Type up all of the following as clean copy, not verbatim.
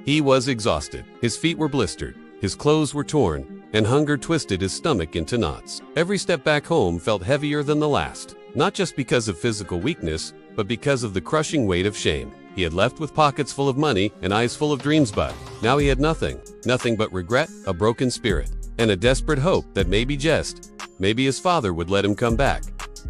He was exhausted. His feet were blistered. His clothes were torn, and hunger twisted his stomach into knots. Every step back home felt heavier than the last, not just because of physical weakness, but because of the crushing weight of shame. He had left with pockets full of money and eyes full of dreams, but now he had nothing but regret, a broken spirit, and a desperate hope that maybe his father would let him come back,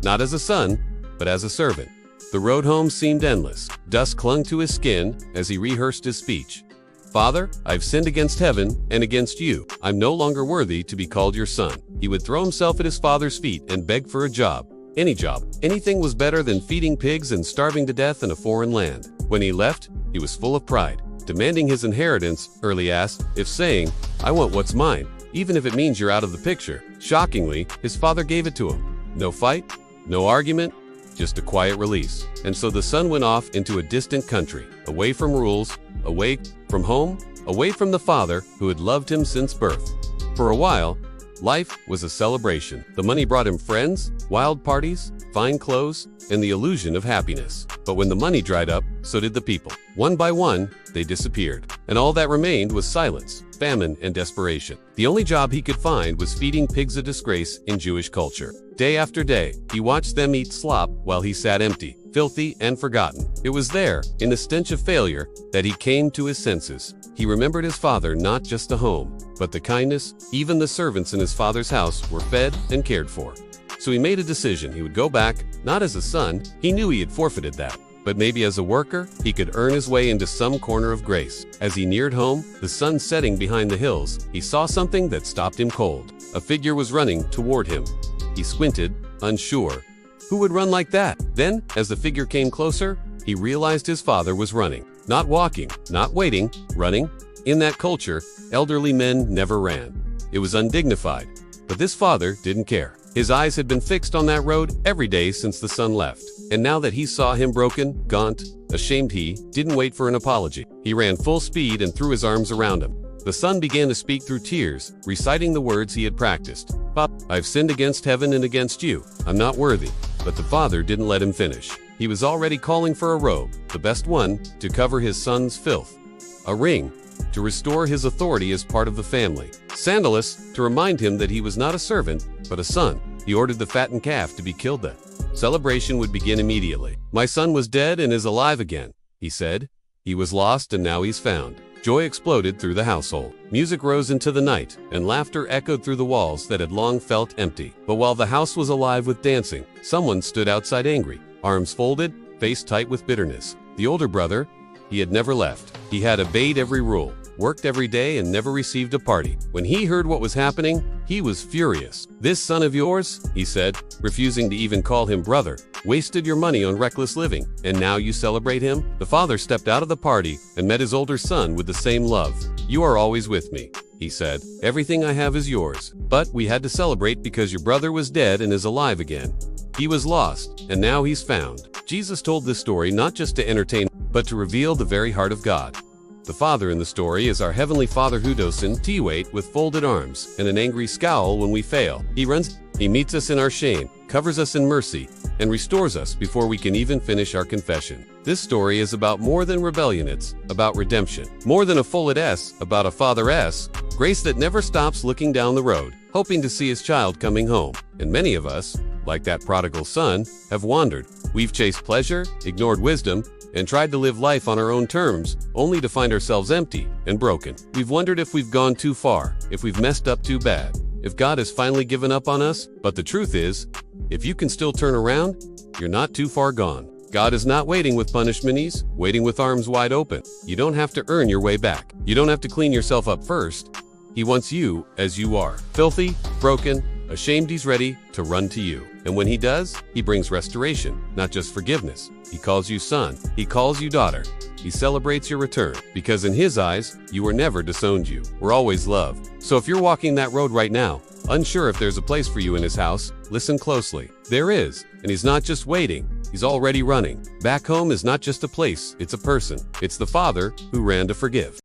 not as a son, but as a servant. The road home seemed endless. Dust clung to his skin as he rehearsed his speech. "Father, I've sinned against heaven and against you. I'm no longer worthy to be called your son." He would throw himself at his father's feet and beg for a job. Any job. Anything was better than feeding pigs and starving to death in a foreign land. When he left, he was full of pride, demanding his inheritance early as if saying, "I want what's mine, even if it means you're out of the picture." Shockingly, his father gave it to him. No fight, no argument, just a quiet release. And so the son went off into a distant country, away from rules, away from home, away from the father who had loved him since birth. For a while, life was a celebration. The money brought him friends, wild parties, fine clothes, and the illusion of happiness. But when the money dried up, so did the people. One by one, they disappeared. And all that remained was silence, famine, and desperation. The only job he could find was feeding pigs, a disgrace in Jewish culture. Day after day, he watched them eat slop while he sat empty, filthy, and forgotten. It was there, in the stench of failure, that he came to his senses. He remembered his father, not just the home, but the kindness. Even the servants in his father's house were fed and cared for. So he made a decision. He would go back, not as a son, he knew he had forfeited that, but maybe as a worker, he could earn his way into some corner of grace. As he neared home, the sun setting behind the hills, he saw something that stopped him cold. A figure was running toward him. He squinted, unsure. Who would run like that? Then, as the figure came closer, he realized his father was running. Not walking, not waiting, running. In that culture, elderly men never ran. It was undignified. But this father didn't care. His eyes had been fixed on that road every day since the son left. And now that he saw him broken, gaunt, ashamed, he didn't wait for an apology. He ran full speed and threw his arms around him. The son began to speak through tears, reciting the words he had practiced. "Pop, I've sinned against heaven and against you. I'm not worthy." But the father didn't let him finish. He was already calling for a robe, the best one, to cover his son's filth. A ring, to restore his authority as part of the family. Sandalus, to remind him that he was not a servant, but a son. He ordered the fattened calf to be killed. The celebration would begin immediately. "My son was dead and is alive again," he said. "He was lost and now he's found." Joy exploded through the household. Music rose into the night, and laughter echoed through the walls that had long felt empty. But while the house was alive with dancing, someone stood outside angry, arms folded, face tight with bitterness. The older brother, he had never left. He had obeyed every rule, worked every day, and never received a party. When he heard what was happening, he was furious. "This son of yours," he said, refusing to even call him brother, "wasted your money on reckless living, and now you celebrate him?" The father stepped out of the party and met his older son with the same love. "You are always with me," he said. "Everything I have is yours. But we had to celebrate because your brother was dead and is alive again. He was lost, and now he's found." Jesus told this story not just to entertain, but to reveal the very heart of God. The father in the story is our Heavenly Father who doesn't wait with folded arms and an angry scowl when we fail. He meets us in our shame, covers us in mercy, and restores us before we can even finish our confession. This story is about more than rebellion, it's about redemption. More than a folded S, about a Father S, grace that never stops looking down the road, hoping to see his child coming home. And many of us, like that prodigal son, have wandered. We've chased pleasure, ignored wisdom, and tried to live life on our own terms, only to find ourselves empty and broken. We've wondered if we've gone too far, if we've messed up too bad, if God has finally given up on us. But the truth is, if you can still turn around, you're not too far gone. God is not waiting with punishment, He's waiting with arms wide open. You don't have to earn your way back. You don't have to clean yourself up first. He wants you as you are. Filthy, broken, ashamed, He's ready to run to you. And when He does, He brings restoration, not just forgiveness. He calls you son. He calls you daughter. He celebrates your return, because in His eyes, you were never disowned. You were always loved. So if you're walking that road right now, unsure if there's a place for you in His house, listen closely. There is, and He's not just waiting. He's already running. Back home is not just a place, it's a person. It's the Father who ran to forgive.